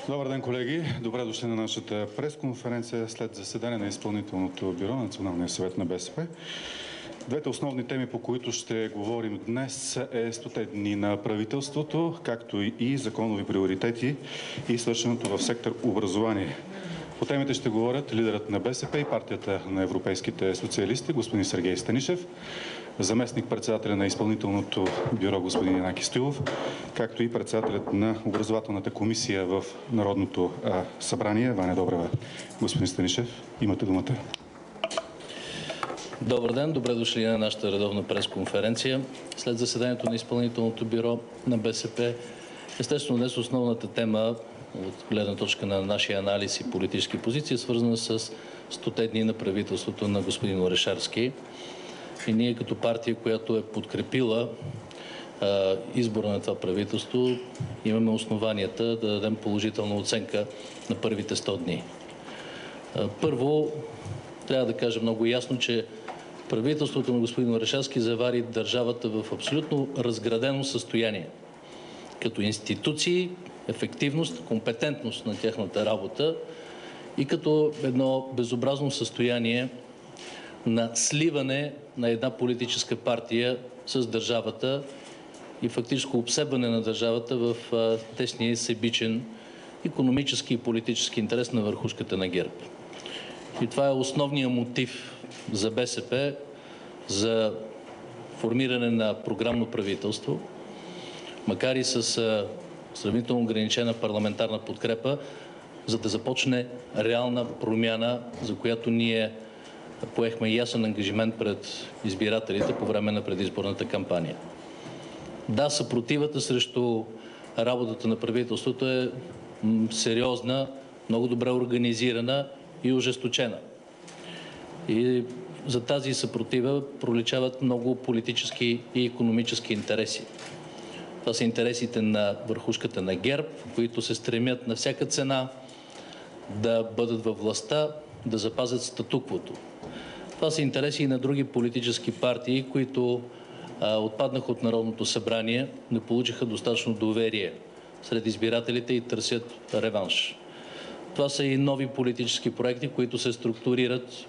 Добър ден, колеги! Добре дошли на нашата пресконференция след заседание на Изпълнителното бюро на Националния съвет на БСП. Двете основни теми, по които ще говорим днес, е 100 дни на правителството, както и законови приоритети и свършеното в сектор образование. По темите ще говорят лидерът на БСП и партията на европейските социалисти, господин Сергей Станишев, заместник-председателя на Изпълнителното бюро, господин Янаки Стоилов, както и председателят на образователната комисия в Народното събрание, Ваня Добрева. Господин Станишев, имате думата. Добър ден, добре дошли на нашата редовна пресконференция. След заседанието на Изпълнителното бюро на БСП, естествено днес основната тема от гледна точка на нашия анализ и политически позиции е свързана с 100 дни на правителството на господин Орешарски. И ние като партия, която е подкрепила избора на това правителство, имаме основанията да дадем положителна оценка на първите 100 дни. Първо, трябва да кажа много ясно, че правителството на господин Орешарски завари държавата в абсолютно разградено състояние. Като институции, ефективност, компетентност на тяхната работа и като едно безобразно състояние на сливане на една политическа партия с държавата и фактическо обсебване на държавата в тесния себичен икономически и политически интерес на върхушката на ГЕРБ. И това е основният мотив за БСП за формиране на програмно правителство, макар и с сравнително ограничена парламентарна подкрепа, за да започне реална промяна, за която ние поехме ясен ангажимент пред избирателите по време на предизборната кампания. Да, съпротивата срещу работата на правителството е сериозна, много добре организирана и ожесточена. И за тази съпротива проличават много политически и икономически интереси. Това са интересите на върхушката на ГЕРБ, които се стремят на всяка цена да бъдат във властта, да запазят статуквото. Това са интереси и на други политически партии, които отпаднаха от Народното събрание, не получиха достатъчно доверие сред избирателите и търсят реванш. Това са и нови политически проекти, които се структурират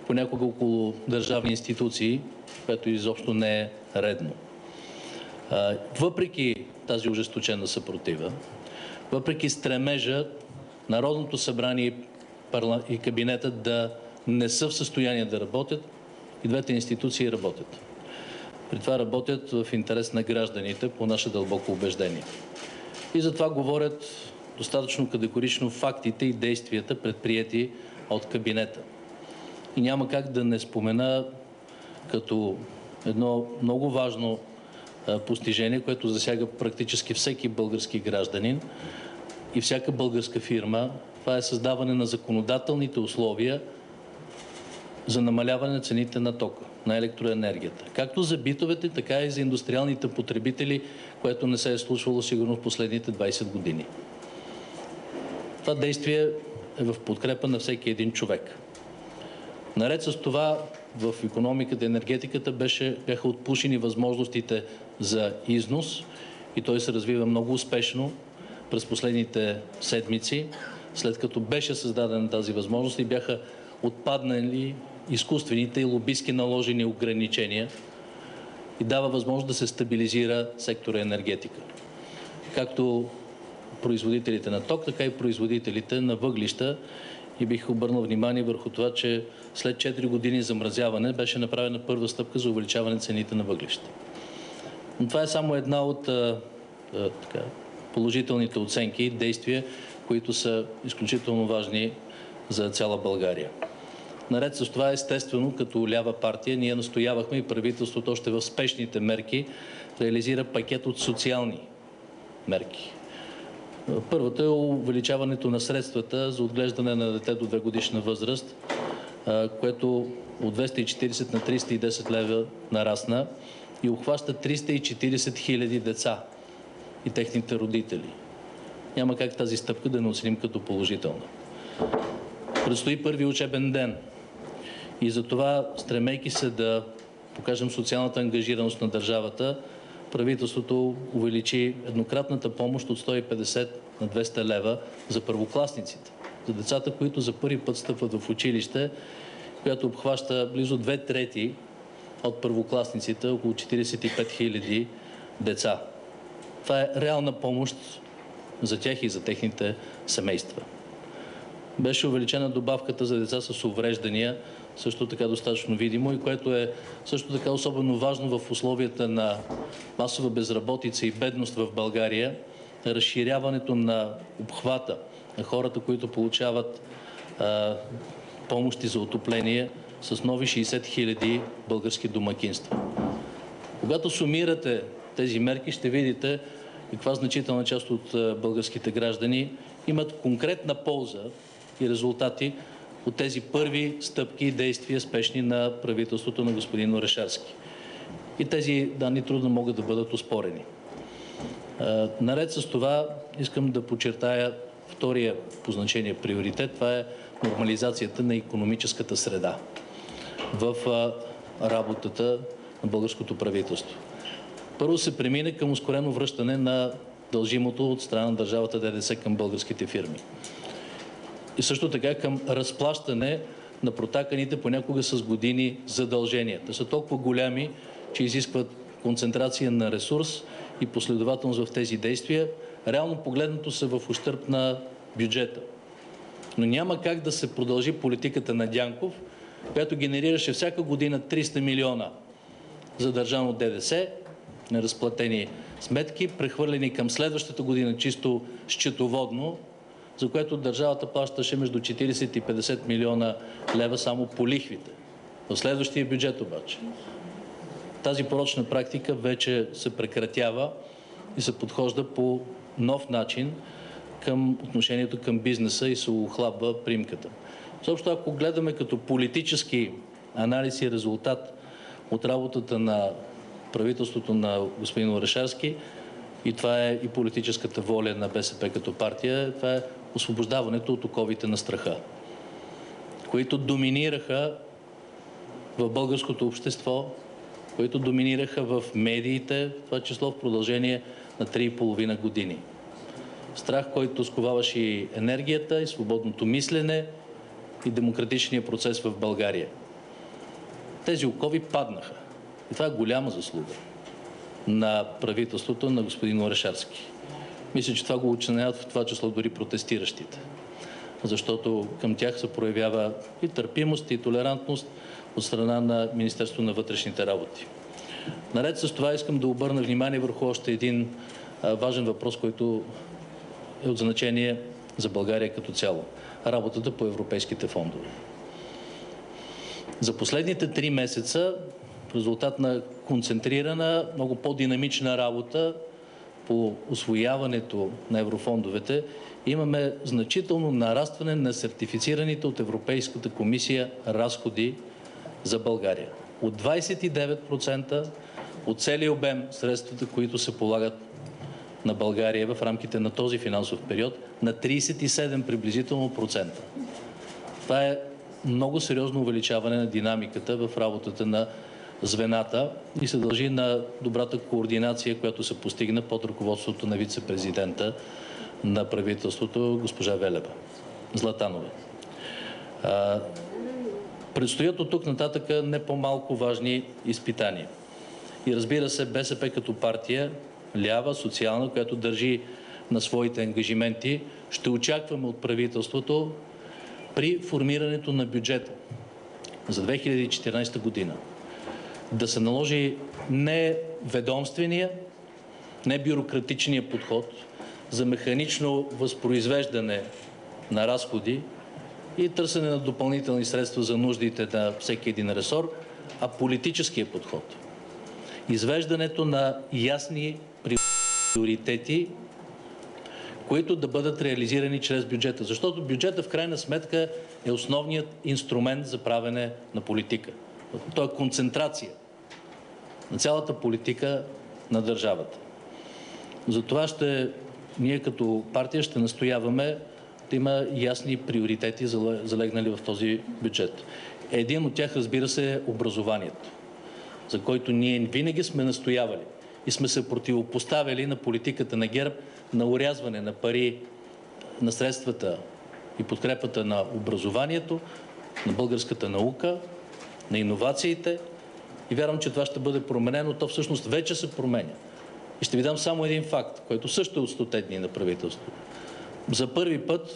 понякога около държавни институции, което изобщо не е редно. Въпреки тази ожесточена съпротива, въпреки стремежа Народното събрание и кабинетът да не са в състояние да работят, и двете институции работят. При това работят в интерес на гражданите, по наше дълбоко убеждение. И затова говорят достатъчно категорично фактите и действията, предприети от кабинета. И няма как да не спомена като едно много важно постижение, което засяга практически всеки български гражданин и всяка българска фирма. Това е създаване на законодателните условия за намаляване на цените на тока, на електроенергията. Както за битовете, така и за индустриалните потребители, което не се е случвало сигурно в последните 20 години. Това действие е в подкрепа на всеки един човек. Наред с това, в икономиката и енергетиката бяха отпушени възможностите за износ и той се развива много успешно през последните седмици, след като беше създадена тази възможност и бяха отпаднали изкуствените и лобистки наложени ограничения и дава възможност да се стабилизира сектора енергетика. Както производителите на ток, така и производителите на въглища. И бих обърнал внимание върху това, че след 4 години замразяване беше направена първа стъпка за увеличаване цените на въглища. Но това е само една от положителните оценки и действия, които са изключително важни за цяла България. Наред с това, естествено, като лява партия, ние настоявахме и правителството още в спешните мерки реализира пакет от социални мерки. Първата е увеличаването на средствата за отглеждане на дете до 2-годишна възраст, което от 240 на 310 лева нарасна и обхваща 340 хиляди деца и техните родители. Няма как тази стъпка да не оценим като положителна. Предстои първи учебен ден и затова, стремейки се да покажем социалната ангажираност на държавата, правителството увеличи еднократната помощ от 150 на 200 лева за първокласниците, за децата, които за първи път стъпват в училище, която обхваща близо 2/3 от първокласниците, около 45 000 деца. Това е реална помощ за тях и за техните семейства. Беше увеличена добавката за деца с увреждания, също така достатъчно видимо, и което е също така особено важно в условията на масова безработица и бедност в България, разширяването на обхвата на хората, които получават помощи за отопление с нови 60 000 български домакинства. Когато сумирате тези мерки, ще видите каква значителна част от българските граждани имат конкретна полза и резултати от тези първи стъпки и действия спешни на правителството на господин Орешарски. И тези данни трудно могат да бъдат оспорени. Наред с това искам да подчертая втория по значение приоритет. Това е нормализацията на икономическата среда в работата на българското правителство. Първо се премине към ускорено връщане на дължимото от страна на държавата ДДС към българските фирми. И също така към разплащане на протаканите понякога с години задължения. Те са толкова голями, че изискват концентрация на ресурс и последователност в тези действия. Реално погледнато са в ущърб на бюджета. Но няма как да се продължи политиката на Дянков, която генерираше всяка година 300 милиона за държавно ДДС, неразплатени сметки, прехвърлени към следващата година чисто счетоводно, за което държавата плащаше между 40 и 50 милиона лева само по лихвите. В следващия бюджет обаче тази порочна практика вече се прекратява и се подхожда по нов начин към отношението към бизнеса и се охлабва примката. Също ако гледаме като политически анализ и резултат от работата на правителството на господин Орешарски, и това е и политическата воля на БСП като партия, това е освобождаването от оковите на страха, които доминираха в българското общество, които доминираха в медиите, в това число в продължение на 3,5 години. Страх, който сковаваше и енергията, и свободното мислене, и демократичния процес в България. Тези окови паднаха. И това е голяма заслуга на правителството на господин Орешарски. Мисля, че това го оценяват в това число дори протестиращите, защото към тях се проявява и търпимост, и толерантност от страна на Министерството на вътрешните работи. Наред с това искам да обърна внимание върху още един важен въпрос, който е от значение за България като цяло – работата по европейските фондове. За последните 3 месеца, в резултат на концентрирана, много по-динамична работа по усвояването на еврофондовете, имаме значително нарастване на сертифицираните от Европейската комисия разходи за България. От 29% от целия обем средствата, които се полагат на България в рамките на този финансов период, на 37 приблизително процента. Това е много сериозно увеличаване на динамиката в работата на звената и се дължи на добрата координация, която се постигна под ръководството на вице-президента на правителството госпожа Велева Златанова. Предстоят от тук нататък не по-малко важни изпитания. И разбира се, БСП като партия, лява, социална, която държи на своите ангажименти, ще очакваме от правителството при формирането на бюджета за 2014 година да се наложи не ведомствения, не бюрократичния подход за механично възпроизвеждане на разходи и търсене на допълнителни средства за нуждите на всеки един ресор, а политическия подход. Извеждането на ясни приоритети, които да бъдат реализирани чрез бюджета. Защото бюджета в крайна сметка е основният инструмент за правене на политика. То е концентрация на цялата политика на държавата. Затова ние като партия ще настояваме да има ясни приоритети, залегнали в този бюджет. Един от тях, разбира се, е образованието, за който ние винаги сме настоявали и сме се противопоставили на политиката на ГЕРБ на орязване на пари, на средствата и подкрепата на образованието, на българската наука, на иновациите. И вярвам, че това ще бъде променено. То всъщност вече се променя. И ще ви дам само един факт, който също е от 100-те дни на правителството. За първи път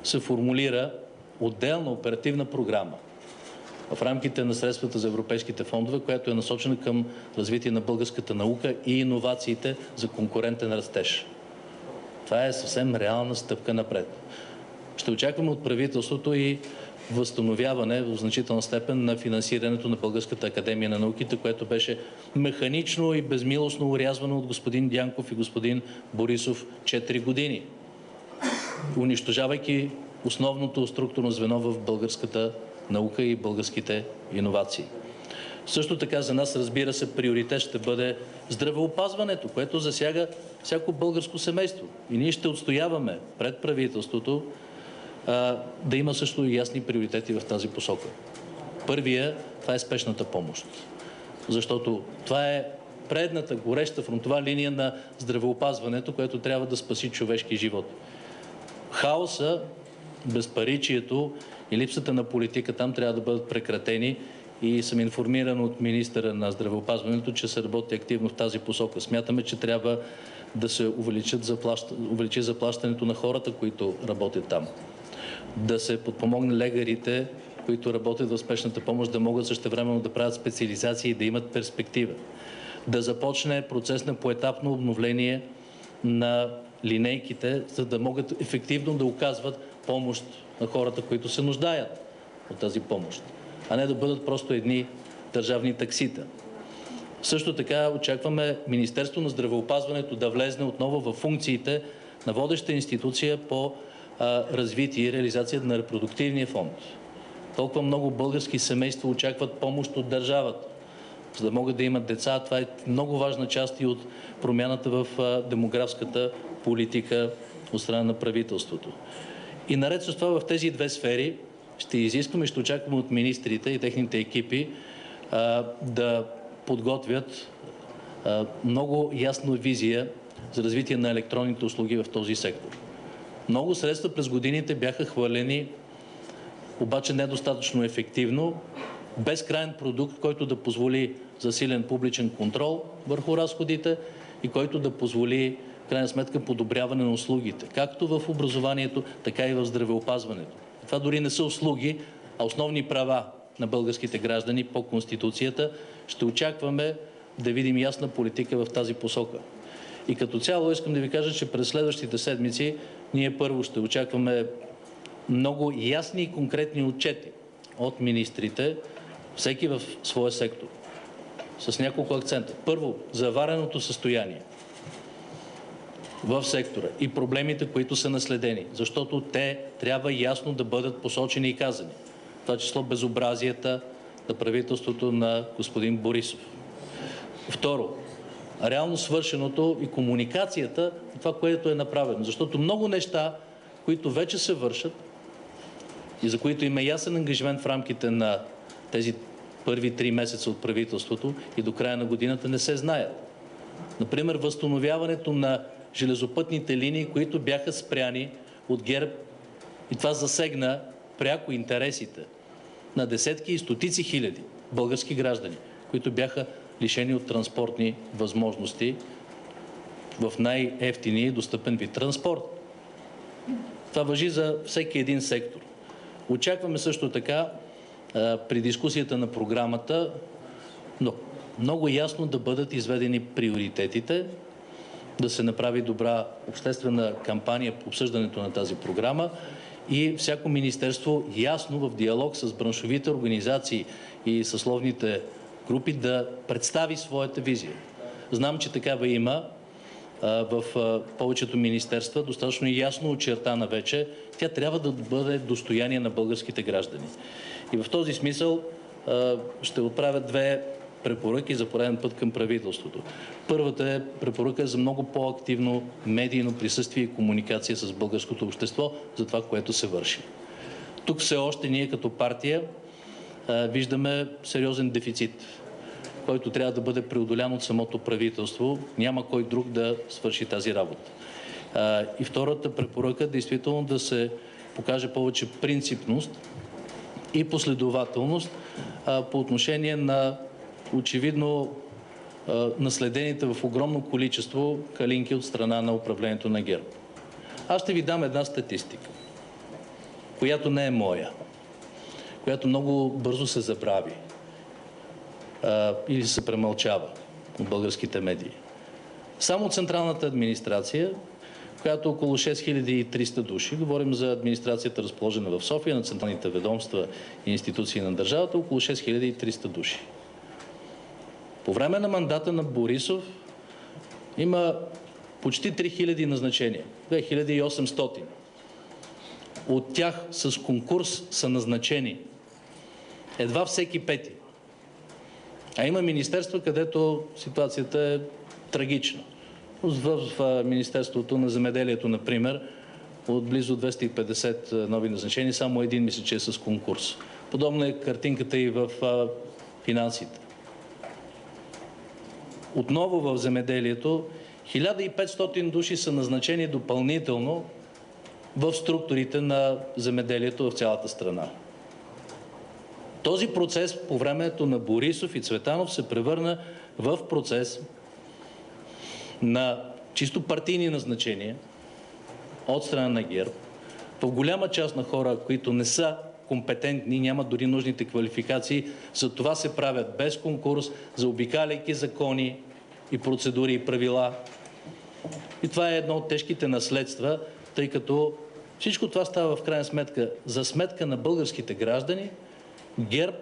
се формулира отделна оперативна програма в рамките на средствата за европейските фондове, която е насочена към развитие на българската наука и иновациите за конкурентен растеж. Това е съвсем реална стъпка напред. Ще очакваме от правителството и възстановяване в значителна степен на финансирането на Българската академия на науките, което беше механично и безмилостно урязвано от господин Дянков и господин Борисов 4 години, унищожавайки основното структурно звено в българската наука и българските иновации. Също така за нас, разбира се, приоритет ще бъде здравеопазването, което засяга всяко българско семейство. И ние ще отстояваме пред правителството да има също и ясни приоритети в тази посока. Първия, това е спешната помощ. Защото това е предната гореща фронтова линия на здравеопазването, което трябва да спаси човешки живот. Хаоса, безпаричието и липсата на политика там трябва да бъдат прекратени и съм информиран от министъра на здравеопазването, че се работи активно в тази посока. Смятаме, че трябва да се увеличи заплащането на хората, които работят там. Да се подпомогне лекарите, които работят в спешната помощ, да могат същевременно да правят специализации и да имат перспектива. Да започне процес на поетапно обновление на линейките, за да могат ефективно да оказват помощ на хората, които се нуждаят от тази помощ, а не да бъдат просто едни държавни таксита. Също така очакваме Министерство на здравеопазването да влезне отново в функциите на водеща институция по развитие и реализация на репродуктивния фонд. Толкова много български семейства очакват помощ от държавата, за да могат да имат деца. Това е много важна част и от промяната в демографската политика от страна на правителството. И наред с това в тези две сфери ще изискваме и ще очакваме от министрите и техните екипи да подготвят много ясна визия за развитие на електронните услуги в този сектор. Много средства през годините бяха хвърлени, обаче недостатъчно ефективно, без крайен продукт, който да позволи засилен публичен контрол върху разходите и който да позволи в крайна сметка подобряване на услугите, както в образованието, така и в здравеопазването. Това дори не са услуги, а основни права на българските граждани по Конституцията. Ще очакваме да видим ясна политика в тази посока. И като цяло искам да ви кажа, че през следващите седмици ние първо ще очакваме много ясни и конкретни отчети от министрите, всеки в своя сектор, с няколко акцента. Първо, завареното състояние в сектора и проблемите, които са наследени, защото те трябва ясно да бъдат посочени и казани. В това число безобразията на правителството на господин Борисов. Второ, реално свършеното и комуникацията на това, което е направено. Защото много неща, които вече се вършат и за които има ясен ангажимент в рамките на тези първи 3 месеца от правителството и до края на годината, не се знаят. Например, възстановяването на железопътните линии, които бяха спряни от ГЕРБ, и това засегна пряко интересите на десетки и стотици хиляди български граждани, които бяха лишени от транспортни възможности в най-евтиния и достъпен вид транспорт. Това важи за всеки един сектор. Очакваме също така при дискусията на програмата много ясно да бъдат изведени приоритетите, да се направи добра обществена кампания по обсъждането на тази програма и всяко министерство ясно в диалог с браншовите организации и съсловните групи да представи своята визия. Знам, че такава има в повечето министерства, достатъчно ясно очертана вече. Тя трябва да бъде достояние на българските граждани. И в този смисъл ще отправя 2 препоръки за пореден път към правителството. Първата е препоръка за много по-активно медийно присъствие и комуникация с българското общество за това, което се върши. Тук все още ние като партия виждаме сериозен дефицит. който трябва да бъде преодолян от самото правителство. Няма кой друг да свърши тази работа. И втората препоръка, действително да се покаже повече принципност и последователност по отношение на очевидно наследените в огромно количество калинки от страна на управлението на ГЕРБ. Аз ще ви дам една статистика, която не е моя, която много бързо се забрави или се премълчава от българските медии. Само централната администрация, която е около 6300 души, говорим за администрацията, разположена в София, на централните ведомства и институции на държавата, около 6300 души. По време на мандата на Борисов има почти 3000 назначения, 2800. От тях с конкурс са назначени едва всеки пети. А има министерства, където ситуацията е трагична. В Министерството на земеделието, например, от близо 250 нови назначения, само един мисля, че е с конкурс. Подобна е картинката и в финансите. Отново в земеделието 1500 души са назначени допълнително в структурите на земеделието в цялата страна. Този процес по времето на Борисов и Цветанов се превърна в процес на чисто партийни назначения от страна на ГЕРБ, в голяма част на хора, които не са компетентни, нямат дори нужните квалификации, за това се правят без конкурс, заобикаляйки закони и процедури и правила. И това е едно от тежките наследства, тъй като всичко това става в крайна сметка за сметка на българските граждани. ГЕРБ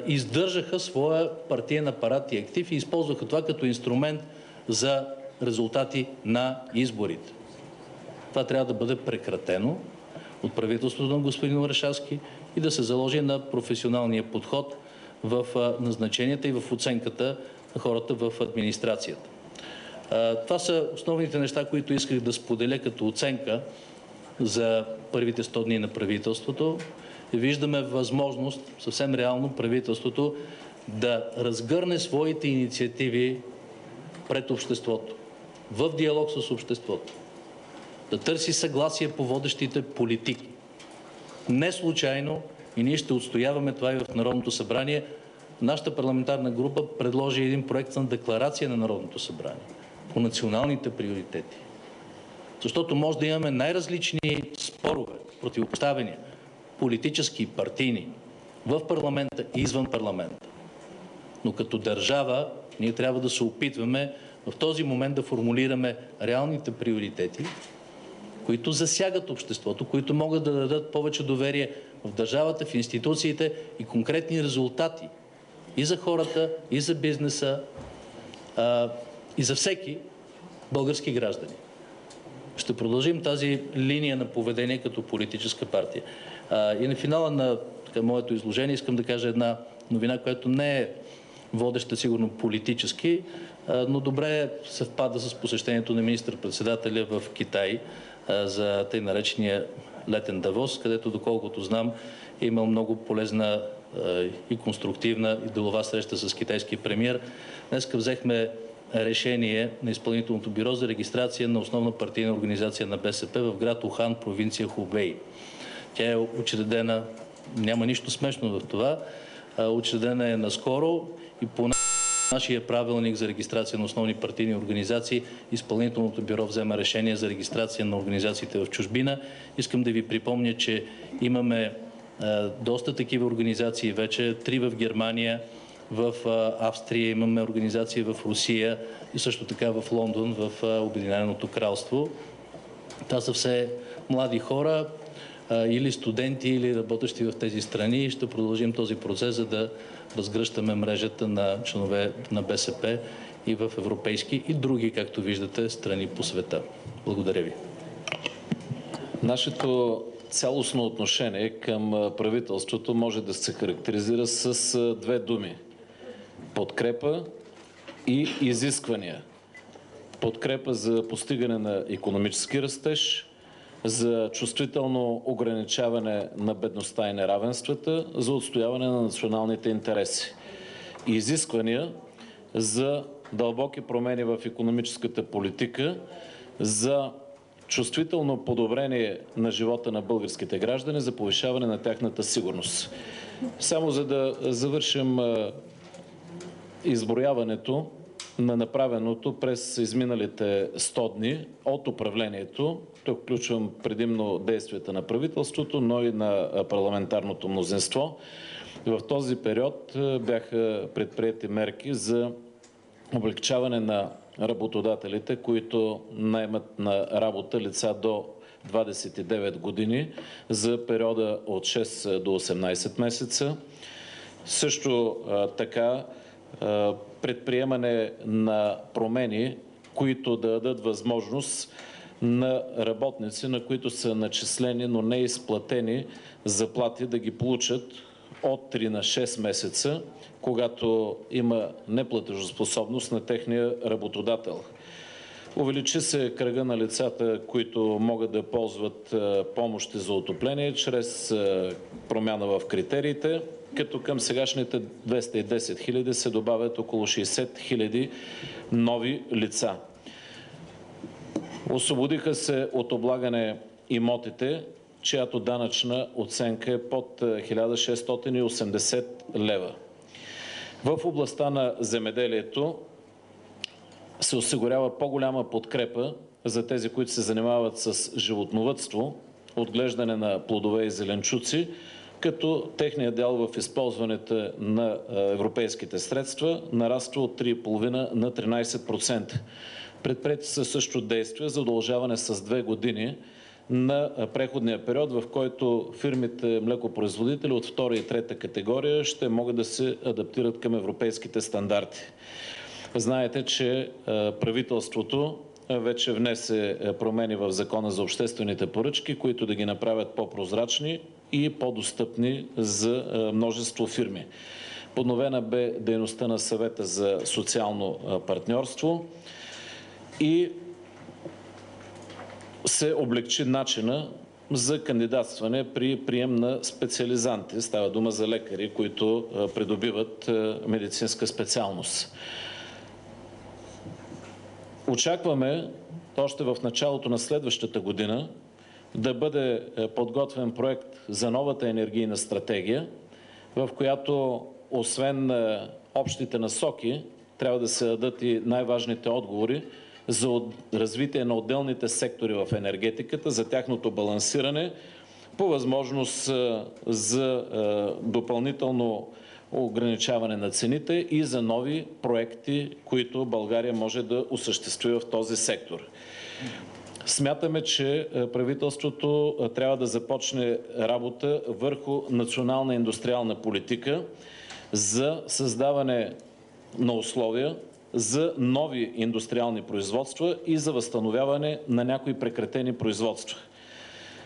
издържаха своя партиен апарат и актив и използваха това като инструмент за резултати на изборите. Това трябва да бъде прекратено от правителството на господин Орешарски и да се заложи на професионалния подход в назначенията и в оценката на хората в администрацията. Това са основните неща, които исках да споделя като оценка за първите 100 дни на правителството. Виждаме възможност, съвсем реално, правителството да разгърне своите инициативи пред обществото, в диалог с обществото, да търси съгласие по водещите политики. Не случайно, и ние ще отстояваме това и в Народното събрание, нашата парламентарна група предложи един проект на декларация на Народното събрание по националните приоритети. Защото може да имаме най-различни спорове, противопоставяния, политически и партийни, в парламента и извън парламента. Но като държава ние трябва да се опитваме в този момент да формулираме реалните приоритети, които засягат обществото, които могат да дадат повече доверие в държавата, в институциите и конкретни резултати и за хората, и за бизнеса, и за всеки български граждани. Ще продължим тази линия на поведение като политическа партия. И на финала на моето изложение искам да кажа една новина, която не е водеща сигурно политически, но добре съвпада с посещението на министър-председателя в Китай за тъй наречения летен Давос, където, доколкото знам, е имал много полезна и конструктивна и делова среща с китайския премиер. Днеска взехме решение на изпълнителното бюро за регистрация на основна партийна организация на БСП в град Ухан, провинция Хубей. Тя е учредена, няма нищо смешно в това, учредена е наскоро и по нашия правилник за регистрация на основни партийни организации изпълнителното бюро взема решение за регистрация на организациите в чужбина. Искам да ви припомня, че имаме доста такива организации вече, 3 в Германия, в Австрия, имаме организации в Русия и също така в Лондон, в Обединеното кралство. Това са все млади хора, или студенти, или работещи в тези страни, и ще продължим този процес, за да разгръщаме мрежата на членове на БСП и в европейски и други, както виждате, страни по света. Благодаря ви. Нашето цялостно отношение към правителството може да се характеризира с 2 думи – подкрепа и изисквания. Подкрепа за постигане на икономически растеж, за чувствително ограничаване на бедността и неравенствата, за отстояване на националните интереси. изисквания за дълбоки промени в икономическата политика, за чувствително подобрение на живота на българските граждани, за повишаване на тяхната сигурност. Само за да завършим изброяването на направеното през изминалите 100 дни от управлението, тук включвам предимно действията на правителството, но и на парламентарното мнозинство. В този период бяха предприети мерки за облекчаване на работодателите, които наемат на работа лица до 29 години за периода от 6 до 18 месеца. Също така предприемане на промени, които да дадат възможност на работници, на които са начислени, но не изплатени заплати, да ги получат от 3 на 6 месеца, когато има неплатежоспособност на техния работодател. Увеличи се кръга на лицата, които могат да ползват помощи за отопление чрез промяна в критериите, като към сегашните 210 хиляди се добавят около 60 хиляди нови лица. Освободиха се от облагане имотите, чиято данъчна оценка е под 1680 лева. В областта на земеделието се осигурява по-голяма подкрепа за тези, които се занимават с животновъдство, отглеждане на плодове и зеленчуци, като техният дял в използването на европейските средства нараства от 3,5 на 13%. Предприети са също действия за удължаване с 2 години на преходния период, в който фирмите млекопроизводители от 2 и 3 категория ще могат да се адаптират към европейските стандарти. Знаете, че правителството вече внесе промени в Закона за обществените поръчки, които да ги направят по-прозрачни и по-достъпни за множество фирми. Подновена бе дейността на Съвета за социално партньорство и се облегчи начина за кандидатстване при прием на специализанти. Става дума за лекари, които придобиват медицинска специалност. Очакваме още в началото на следващата година да бъде подготвен проект за новата енергийна стратегия, в която освен общите насоки трябва да се дадат и най-важните отговори за развитие на отделните сектори в енергетиката, за тяхното балансиране, по възможност за допълнително ограничаване на цените и за нови проекти, които България може да осъществи в този сектор. Смятаме, че правителството трябва да започне работа върху национална индустриална политика за създаване на условия за нови индустриални производства и за възстановяване на някои прекратени производства.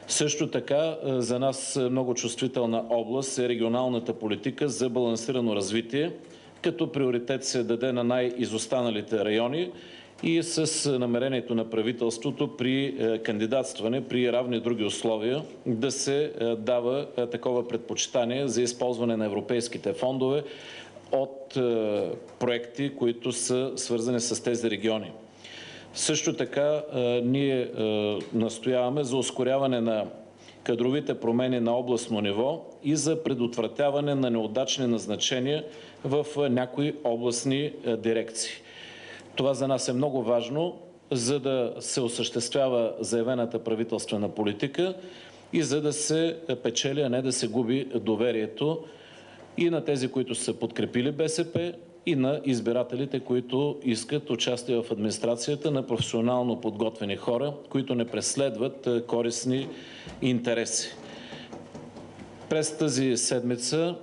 Също така за нас много чувствителна област е регионалната политика за балансирано развитие, като приоритет се даде на най-изостаналите райони и с намерението на правителството при кандидатстване, при равни други условия, да се дава такова предпочитание за използване на европейските фондове от проекти, които са свързани с тези региони. Също така ние настояваме за ускоряване на кадровите промени на областно ниво и за предотвратяване на неудачни назначения в някои областни дирекции. Това за нас е много важно, за да се осъществява заявената правителствена политика и за да се печели, а не да се губи доверието и на тези, които са подкрепили БСП, и на избирателите, които искат участие в администрацията на професионално подготвени хора, които не преследват користни интереси. През тази седмица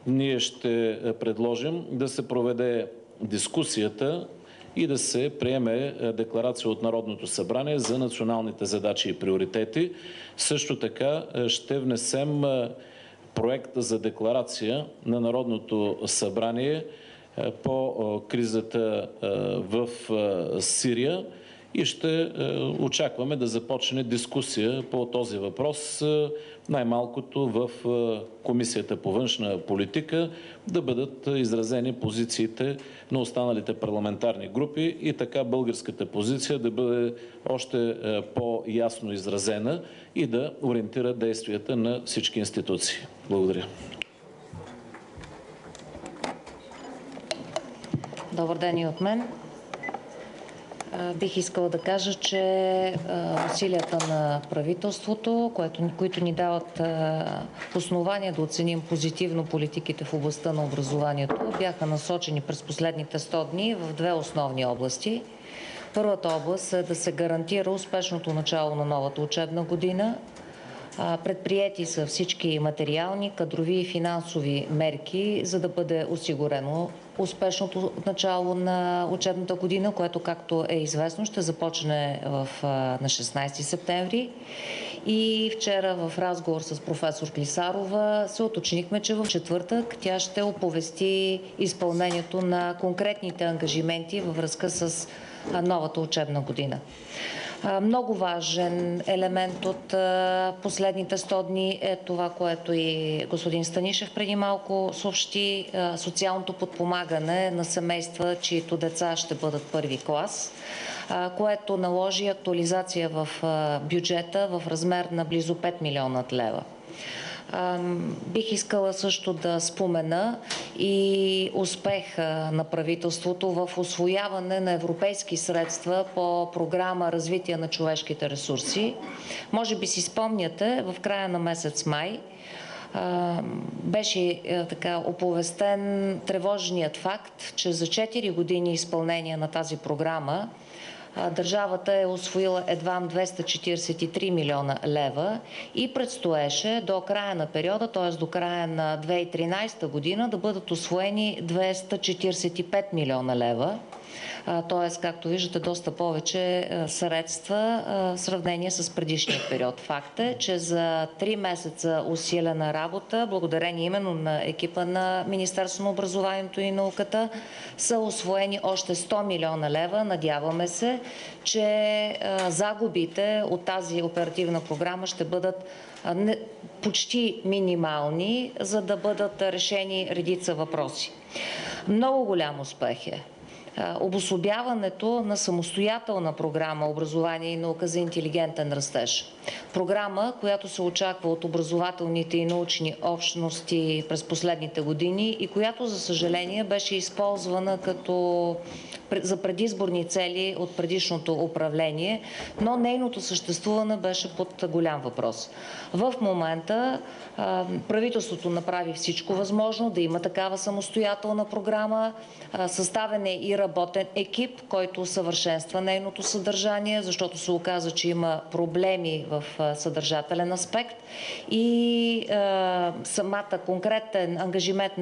ние ще предложим да се проведе дискусията и да се приеме декларация от Народното събрание за националните задачи и приоритети. Също така ще внесем проект за декларация на Народното събрание по кризата в Сирия и ще очакваме да започне дискусия по този въпрос, най-малкото в Комисията по външна политика, да бъдат изразени позициите на останалите парламентарни групи и така българската позиция да бъде още по-ясно изразена и да ориентира действията на всички институции. Благодаря. Добър ден и от мен. Бих искала да кажа, че усилията на правителството, които ни дават основания да оценим позитивно политиките в областта на образованието, бяха насочени през последните 100 дни в две основни области. Първата област е да се гарантира успешното начало на новата учебна година. Предприети са всички материални, кадрови и финансови мерки, за да бъде осигурено успешното начало на учебната година, което, както е известно, ще започне на 16 септември. И вчера в разговор с професор Клисарова се уточнихме, че в четвъртък тя ще оповести изпълнението на конкретните ангажименти във връзка с новата учебна година. Много важен елемент от последните 100 дни е това, което и господин Станишев преди малко съобщи, социалното подпомагане на семейства, чието деца ще бъдат първи клас, което наложи актуализация в бюджета в размер на близо 5 милиона лева. Бих искала също да спомена и успеха на правителството в усвояване на европейски средства по програма Развитие на човешките ресурси. Може би си спомняте, в края на месец май беше така оповестен тревожният факт, че за 4 години изпълнение на тази програма държавата е усвоила едва 243 милиона лева и предстоеше до края на периода, т.е. до края на 2013 година, да бъдат усвоени 245 милиона лева. Т.е. както виждате, доста повече средства в сравнение с предишния период. Факт е, че за 3 месеца усилена работа, благодарение именно на екипа на Министерството на образованието и науката, са усвоени още 100 милиона лева. Надяваме се, че загубите от тази оперативна програма ще бъдат почти минимални, за да бъдат решени редица въпроси. Много голям успех е обособяването на самостоятелна програма Образование и наука за интелигентен растеж. Програма, която се очаква от образователните и научни общности през последните години и която, за съжаление, беше използвана за предизборни цели от предишното управление, но нейното съществуване беше под голям въпрос. В момента правителството направи всичко възможно да има такава самостоятелна програма. Съставен е и работен екип, който усъвършенства нейното съдържание, защото се оказа, че има проблеми в съдържателен аспект и самата конкретен ангажимент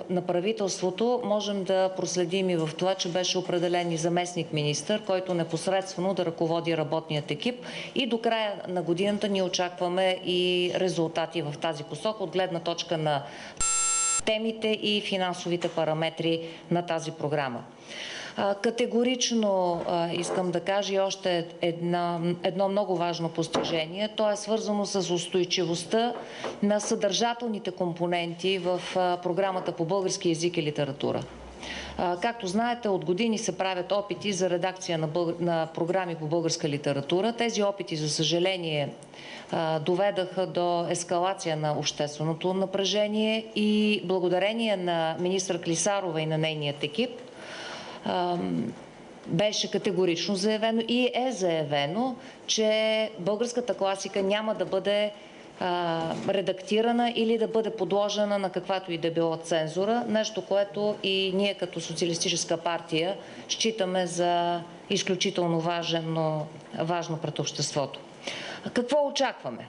на правителството можем да проследим и в това, че беше определен и заместник-министър, който непосредствено да ръководи работният екип и до края на годината ние очакваме и резултати в тази посока от гледна точка на темите и финансовите параметри на тази програма. Категорично искам да кажа и още едно много важно постижение. То е свързано с устойчивостта на съдържателните компоненти в програмата по български език и литература. Както знаете, от години се правят опити за редакция на програми по българска литература. Тези опити, за съжаление, доведаха до ескалация на общественото напрежение и благодарение на министър Клисарова и на нейният екип беше категорично заявено и е заявено, че българската класика няма да бъде редактирана или да бъде подложена на каквато и да било цензура, нещо, което и ние като социалистическа партия считаме за изключително важно пред обществото. Какво очакваме?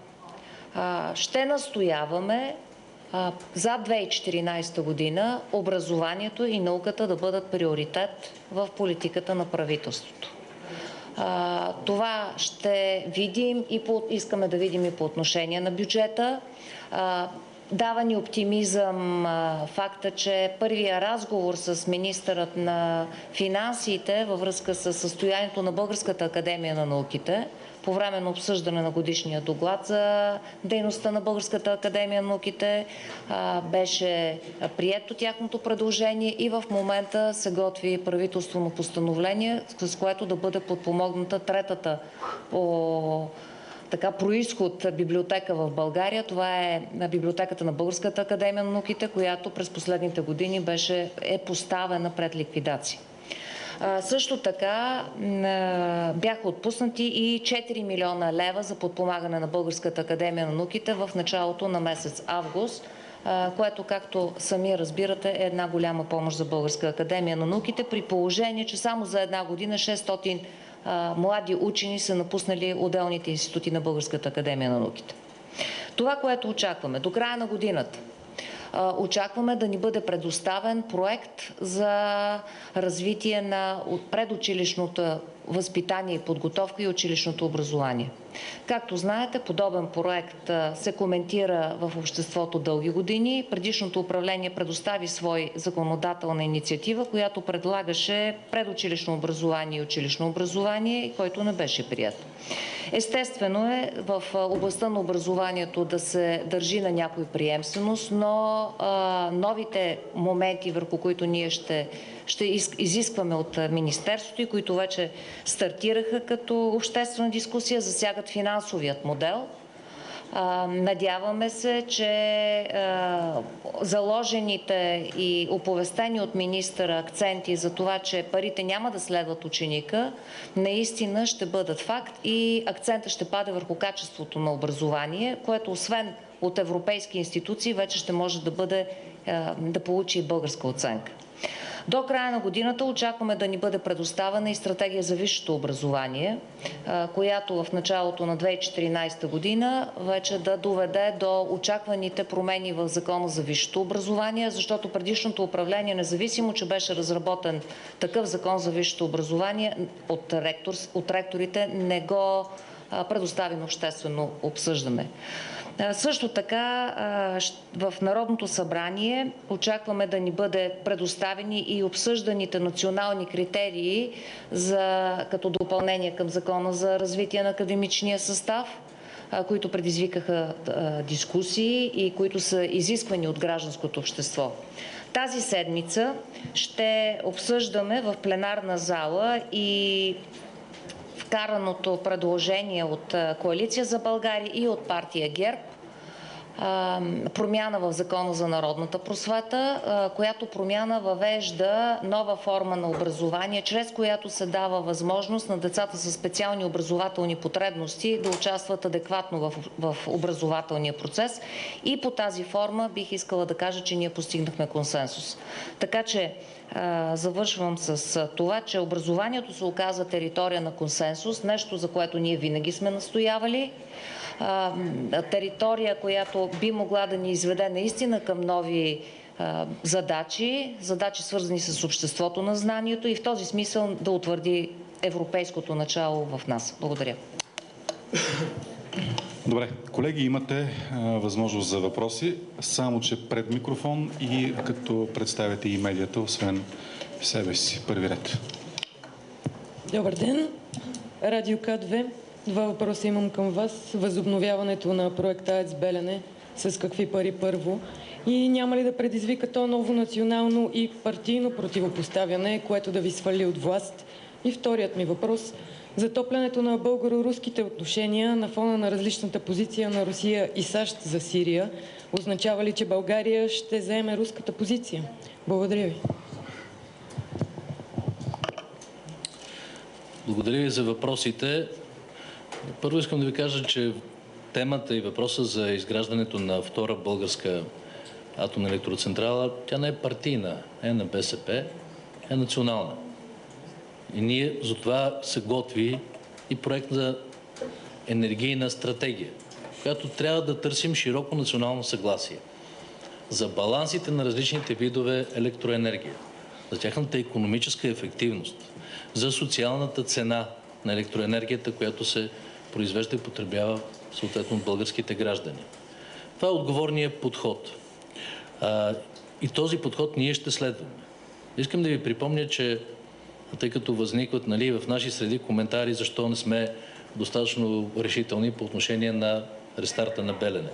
Ще настояваме за 2014 година образованието и науката да бъдат приоритет в политиката на правителството. Това ще видим и искаме да видим и по отношение на бюджета. Дава ни оптимизъм факта, че първия разговор с министърът на финансите във връзка с състоянието на Българската академия на науките по време на обсъждане на годишния доклад за дейността на Българската академия на науките беше прието тяхното предложение и в момента се готви правителствено постановление, с което да бъде подпомогната третата по происход библиотека в България. Това е библиотеката на Българската академия на науките, която през последните години е поставена пред ликвидация. Също така бяха отпуснати и 4 милиона лева за подпомагане на Българската академия на науките в началото на месец август, което, както сами разбирате, е една голяма помощ за Българска академия на науките, при положение, че само за една година 600 млади учени са напуснали отделните институти на Българската академия на науките. Това, което очакваме до края на годината, очакваме да ни бъде предоставен проект за развитие на предучилищното възпитание и подготовка и училищното образование. Както знаете, подобен проект се коментира в обществото дълги години. Предишното управление предостави свой законодателна инициатива, която предлагаше предучилищно образование и училищно образование, който не беше прият. Естествено е в областта на образованието да се държи на някоя приемственост, но новите моменти, върху които ние ще изискваме от Министерството и които вече стартираха като обществена дискусия, засягат финансовият модел. Надяваме се, че заложените и оповестени от министъра акценти за това, че парите няма да следват ученика, наистина ще бъдат факт и акцента ще паде върху качеството на образование, което освен от европейски институции вече ще може да получи и българска оценка. До края на годината очакваме да ни бъде предоставена и стратегия за висшето образование, която в началото на 2014 година вече да доведе до очакваните промени в Закона за висшето образование, защото предишното управление, независимо че беше разработен такъв Закон за висшето образование от ректорите, не го предостави на обществено обсъждане. Също така в Народното събрание очакваме да ни бъде предоставени и обсъжданите национални критерии като допълнение към Закона за развитие на академичния състав, които предизвикаха дискусии и които са изисквани от гражданското общество. Тази седмица ще обсъждаме в пленарна зала и вкараното предложение от Коалиция за България и от партия ГЕРБ промяна в Закона за народната просвета, която промяна въвежда нова форма на образование, чрез която се дава възможност на децата със специални образователни потребности да участват адекватно в образователния процес. И по тази форма бих искала да кажа, че ние постигнахме консенсус. Така че завършвам с това, че образованието се оказа територия на консенсус, нещо за което ние винаги сме настоявали. Територия, която би могла да ни изведе наистина към нови задачи свързани с обществото на знанието и в този смисъл да утвърди европейското начало в нас. Благодаря. Добре, колеги, имате възможност за въпроси, само че пред микрофон и като представяте и медията, освен себе си. Първи ред. Добър ден. Радио К2. Два въпроса имам към вас. Възобновяването на проекта АЕЦ Белене, с какви пари първо? И няма ли да предизвика то ново национално и партийно противопоставяне, което да ви свали от власт? И вторият ми въпрос. Затоплянето на българо-руските отношения на фона на различната позиция на Русия и САЩ за Сирия означава ли, че България ще заеме руската позиция? Благодаря ви. Благодаря ви за въпросите. Първо искам да ви кажа, че темата и въпроса за изграждането на втора българска атомна електроцентрала, тя не е партийна, е на БСП, е национална. И ние за това се готви и проект за енергийна стратегия, която трябва да търсим широко национално съгласие за балансите на различните видове електроенергия, за тяхната икономическа ефективност, за социалната цена на електроенергията, която се произвежда и потребява съответно от българските граждани. Това е отговорният подход. И този подход ние ще следваме. Искам да ви припомня, че тъй като възникват в наши среди коментари защо не сме достатъчно решителни по отношение на рестарта на Белене.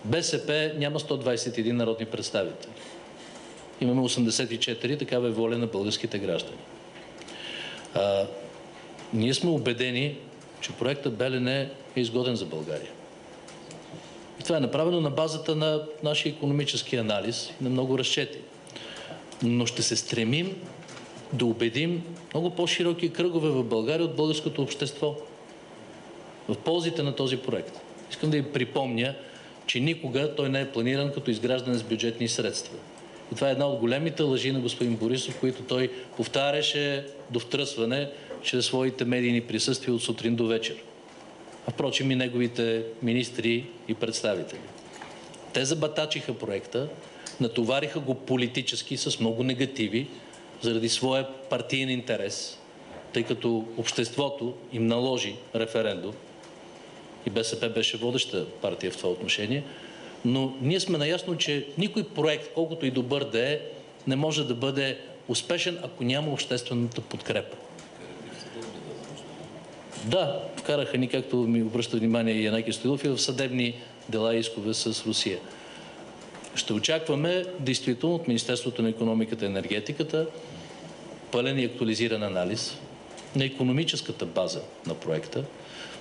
БСП няма 121 народни представители. Имаме 84, такава е воля на българските граждани. Ние сме убедени, че проектът Белене е изгоден за България. И това е направено на базата на нашия икономически анализ и на много разчети. Но ще се стремим да убедим много по-широки кръгове в България от българското общество в ползите на този проект. Искам да ви припомня, че никога той не е планиран като изграждане с бюджетни средства. И това е една от големите лъжи на господин Борисов, които той повтаряше до втръсване чрез своите медийни присъствия от сутрин до вечер. А впрочем и неговите министри и представители. Те забатачиха проекта, натовариха го политически с много негативи заради своя партиен интерес, тъй като обществото им наложи референдум и БСП беше водеща партия в това отношение, но ние сме наясно, че никой проект, колкото и добър да е, не може да бъде успешен, ако няма обществената подкрепа. Да, вкараха ни, както ми обръща внимание и Янаки Стоилов, и в съдебни дела и искове с Русия. Ще очакваме действително от Министерството на икономиката и енергетиката пълен и актуализиран анализ на икономическата база на проекта.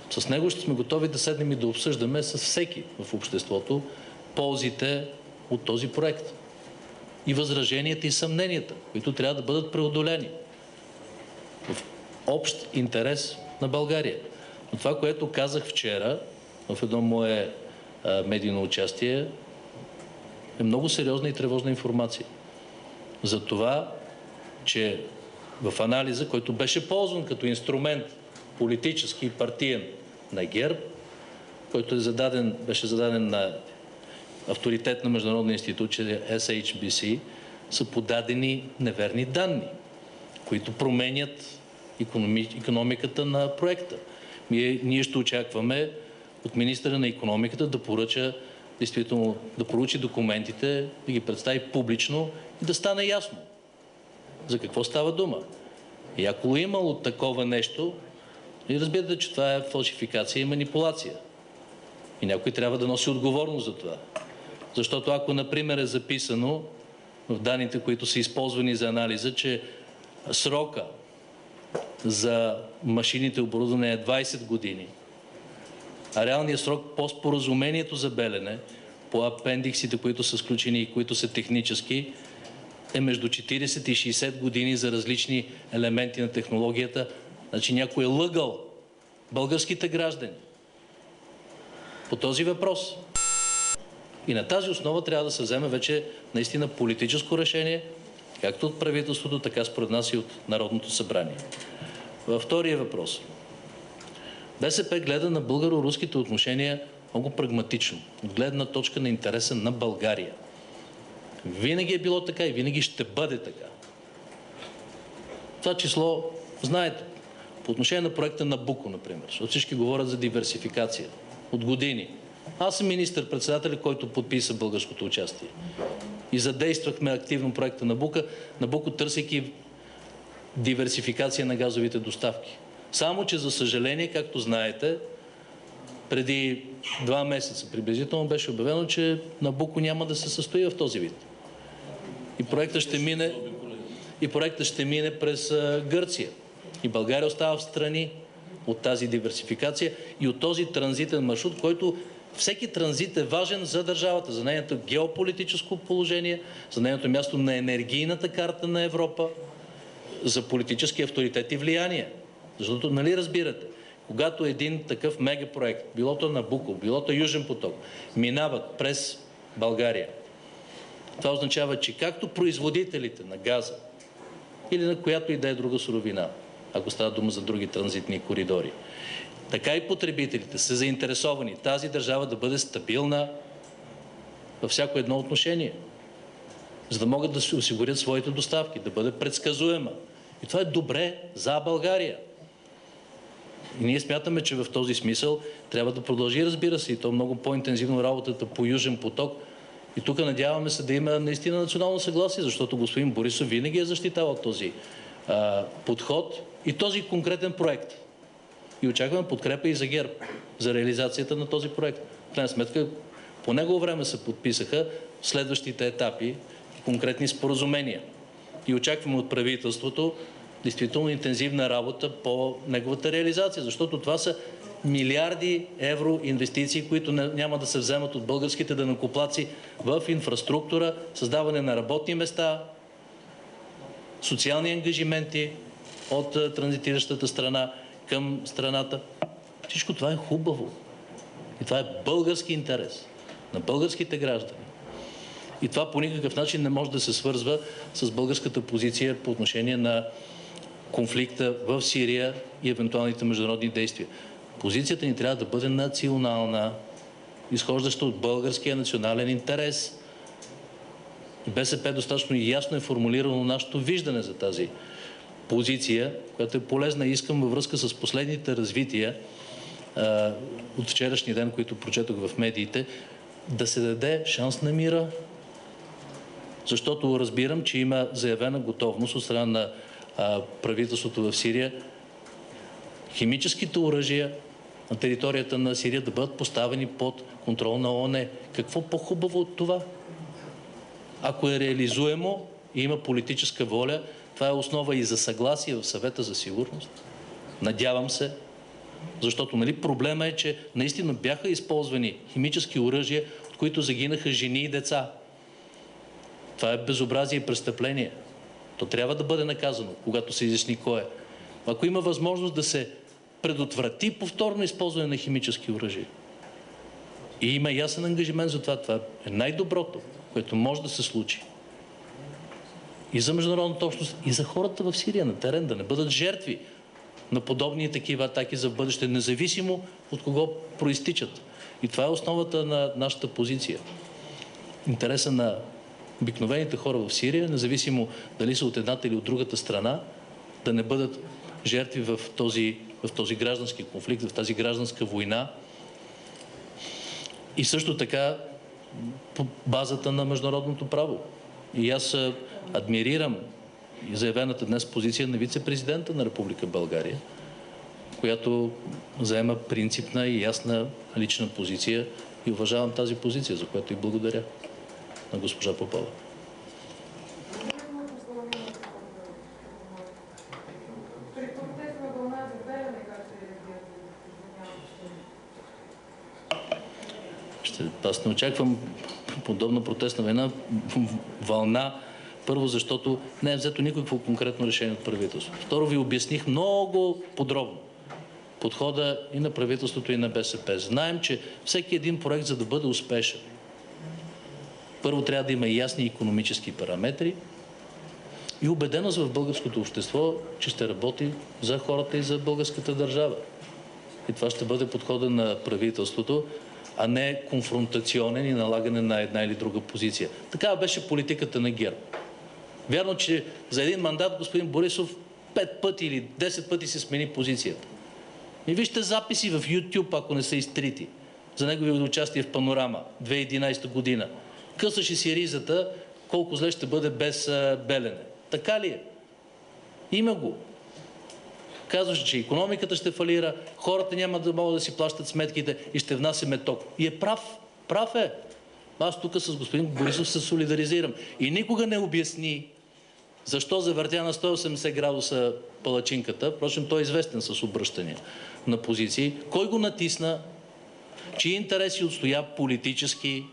С него ще сме готови да седнем и да обсъждаме с всеки в обществото ползите от този проект и възраженията и съмненията, които трябва да бъдат преодолени в общ интерес на България. Но това, което казах вчера в едно мое медийно участие, е много сериозна и тревожна информация. За това, че в анализа, който беше ползван като инструмент политически и партиен на ГЕРБ, който беше зададен на авторитет на международна институция SHBC, са подадени неверни данни, които променят икономиката на проекта. Ние ще очакваме от министъра на икономиката да поръча действително да проучи документите, да ги представи публично и да стане ясно за какво става дума. И ако е имало такова нещо, и разбирате, че това е фалшификация и манипулация. И някой трябва да носи отговорност за това. Защото ако, например, е записано в данните, които са използвани за анализа, че срока за машините оборудване е 20 години, а реалният срок по споразумението за Белене, по апендиксите, които са сключени и които са технически, е между 40 и 60 години за различни елементи на технологията. Значи някой е лъгал българските граждани по този въпрос. И на тази основа трябва да се вземе вече наистина политическо решение, както от правителството, така според нас и от Народното събрание. Във втория въпрос. БСП гледа на българо-руските отношения много прагматично, от гледна точка на интереса на България. Винаги е било така и винаги ще бъде така. Това число, знаете, по отношение на проекта Набуко, например, защото всички говорят за диверсификация от години. Аз съм министър-председател, който подписа българското участие. И задействахме активно проекта Набуко, търсейки диверсификация на газовите доставки. Само че, за съжаление, както знаете, преди 2 месеца приблизително беше обявено, че Набуко няма да се състои в този вид. И проектът ще мине през Гърция. И България остава в страни от тази диверсификация и от този транзитен маршрут, който всеки транзит е важен за държавата, за нейното геополитическо положение, за нейното място на енергийната карта на Европа, за политически авторитет и влияние. Защото, нали разбирате, когато един такъв мегапроект, било то Набуко, било то Южен поток, минават през България, това означава, че както производителите на газа или на която и да е друга суровина, ако става дума за други транзитни коридори, така и потребителите са заинтересовани тази държава да бъде стабилна във всяко едно отношение, за да могат да се осигурят своите доставки, да бъде предсказуема. И това е добре за България. И ние смятаме, че в този смисъл трябва да продължи, разбира се, и то много по-интензивно работата по Южен поток. И тук надяваме се да има наистина национално съгласие, защото господин Борисов винаги е защитавал този подход и този конкретен проект. И очакваме подкрепа и за ГЕРБ, за реализацията на този проект. В крайна сметка, по негово време се подписаха следващите етапи, конкретни споразумения. И очакваме от правителството действително интензивна работа по неговата реализация, защото това са милиарди евро инвестиции, които няма да се вземат от българските данъкоплатци в инфраструктура, създаване на работни места, социални ангажименти от транзитиращата страна към страната. Всичко това е хубаво. И това е български интерес на българските граждани. И това по никакъв начин не може да се свързва с българската позиция по отношение на конфликта в Сирия и евентуалните международни действия. Позицията ни трябва да бъде национална, изхождаща от българския национален интерес. БСП достатъчно ясно е формулирано нашето виждане за тази позиция, която е полезна и искам във връзка с последните развития от вчерашния ден, които прочетох в медиите, да се даде шанс на мира. Защото разбирам, че има заявена готовност от страна на правителството в Сирия химическите оръжия на територията на Сирия да бъдат поставени под контрол на ООН. Какво по-хубаво от това? Ако е реализуемо и има политическа воля, това е основа и за съгласие в Съвета за сигурност. Надявам се, защото проблема е, че наистина бяха използвани химически оръжия, от които загинаха жени и деца. Това е безобразие и престъпление. То трябва да бъде наказано, когато се изясни кой е. Ако има възможност да се предотврати повторно използване на химически оръжия и има ясен ангажимент за това, това е най-доброто, което може да се случи. И за международната общност, и за хората в Сирия на терен, да не бъдат жертви на подобни такива атаки за бъдеще, независимо от кого проистичат. И това е основата на нашата позиция. Интереса на обикновените хора в Сирия, независимо дали са от едната или от другата страна, да не бъдат жертви в този граждански конфликт, в тази гражданска война. И също така по базата на международното право. И аз адмирирам заявената днес позиция на вице-президента на Република България, която заема принципна и ясна лична позиция и уважавам тази позиция, за която и благодаря на госпожа Попова. Аз не очаквам подобна протестна вълна. Първо, защото не е взето никакво конкретно решение от правителството. Второ, ви обясних много подробно подхода и на правителството, и на БСП. Знаем, че всеки един проект, за да бъде успешен, първо трябва да има ясни икономически параметри и убеденост в българското общество, че ще работи за хората и за българската държава. И това ще бъде подхода на правителството, а не конфронтационен и налагане на една или друга позиция. Такава беше политиката на ГЕРБ. Вярно, че за един мандат господин Борисов 5 пъти или 10 пъти се смени позицията. И вижте записи в YouTube, ако не са изтрити, за негови участие в Панорама 2011 година. Късаше си ризата, колко зле ще бъде без Белене. Така ли е? Има го. Казваше, че икономиката ще фалира, хората няма да могат да си плащат сметките и ще внасяме ток. И е прав. Прав е. Аз тук с господин Борисов се солидаризирам. И никога не обясни защо завъртя на 180 градуса палачинката. Впрочем, той е известен с обръщания на позиции. Кой го натисна? Чии интереси отстоя политически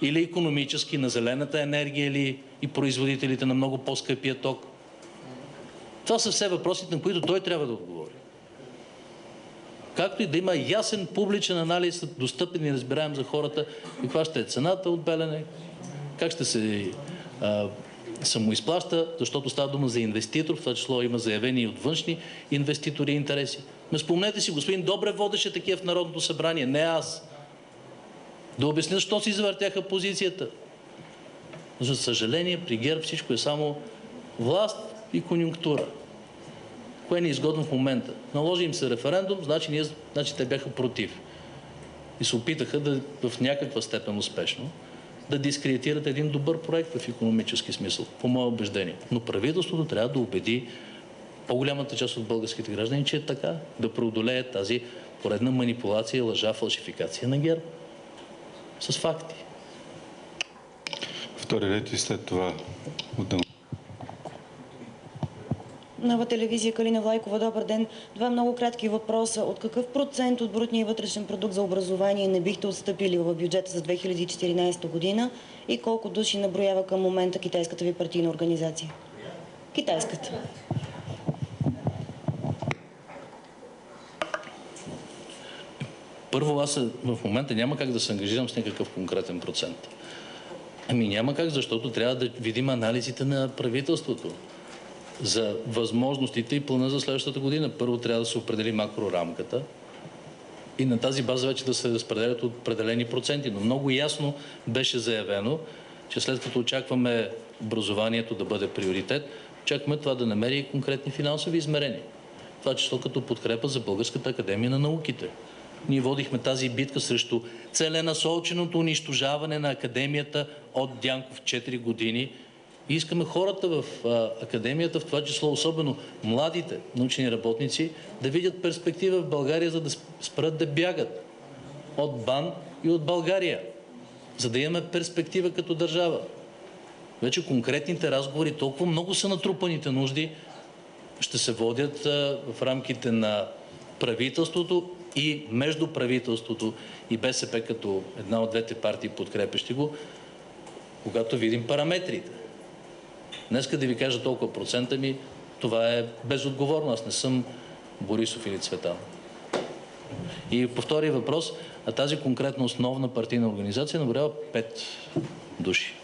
или икономически, на зелената енергия или и производителите на много по-скъпия ток? Това са все въпросите, на които той трябва да отговори. Както и да има ясен публичен анализ, достъпен и разбираем за хората, каква ще е цената от Белене, как ще се самоизплаща, защото става дума за инвеститор, в това число има заявени и от външни инвеститори интереси. Но спомнете си, господин Добрев водеше такива в Народното събрание, не аз. Да обясня, защо си завъртяха позицията. За съжаление, при ГЕРБ всичко е само власт и конюнктура. Кое е неизгодно в момента? Наложи им се референдум, значи те бяха против. И се опитаха в някаква степен успешно да дискредитират един добър проект в икономически смисъл, по мое убеждение. Но правителството трябва да убеди по-голямата част от българските граждани, че е така, да преодолее тази поредна манипулация, лъжа, фалшификация на ГЕРБ. С факти. Втори ред и след това отделно. Нова телевизия, Калина Влайкова, добър ден. Два много кратки въпроса. От какъв процент от брутния вътрешен продукт за образование не бихте отстъпили в бюджета за 2014 година и колко души наброява към момента китайската ви партийна организация? Китайската. Първо, аз в момента няма как да се ангажирам с някакъв конкретен процент. Няма как, защото трябва да видим анализите на правителството за възможностите и плана за следващата година. Първо трябва да се определи макрорамката и на тази база вече да се разпределят определени проценти. Но много ясно беше заявено, че след като очакваме образованието да бъде приоритет, очакваме това да намери конкретни финансови измерения. Това число като подкрепа за Българската академия на науките. Ние водихме тази битка срещу целенасоченото унищожаване на академията от Дянков 4 години. И искаме хората в академията, в това число особено младите научни работници, да видят перспектива в България, за да спрат да бягат от БАН и от България, за да имаме перспектива като държава. Вече конкретните разговори, толкова много са натрупаните нужди, ще се водят в рамките на правителството и между правителството и БСП като една от двете партии, подкрепящи го, когато видим параметрите. Днеска да ви кажа толкова процента това е безотговорно. Аз не съм Борисов или Цветан. И по втория въпрос, тази конкретна основна партийна организация наброява 5 души.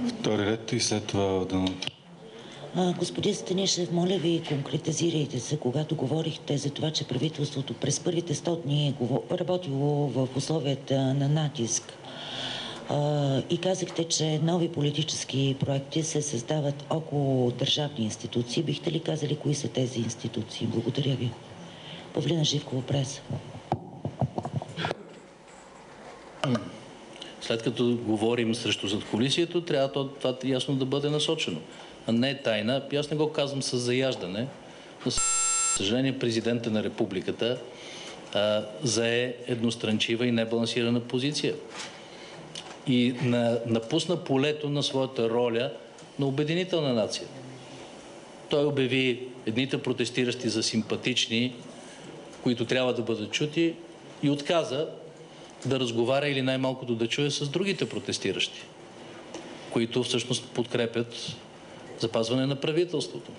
Втори ред и след това отделното. Господин Станишев, моля ви, конкретизирайте се, когато говорихте за това, че правителството през първите 100 дни е работило в условията на натиск и казахте, че нови политически проекти се създават около държавни институции. Бихте ли казали кои са тези институции? Благодаря ви. Павлина Живкова, прес. След като говорим срещу задкулисието, трябва това ясно да бъде насочено. А не е тайна. Аз не го казвам с заяждане. За съжаление, президента на републиката зае едностранчива и небалансирана позиция. И напусна полето на своята роля на обединителна нация. Той обяви едните протестиращи за симпатични, които трябва да бъдат чути, и отказа да разговаря или най-малкото да чуе с другите протестиращи, които всъщност подкрепят запазване на правителството.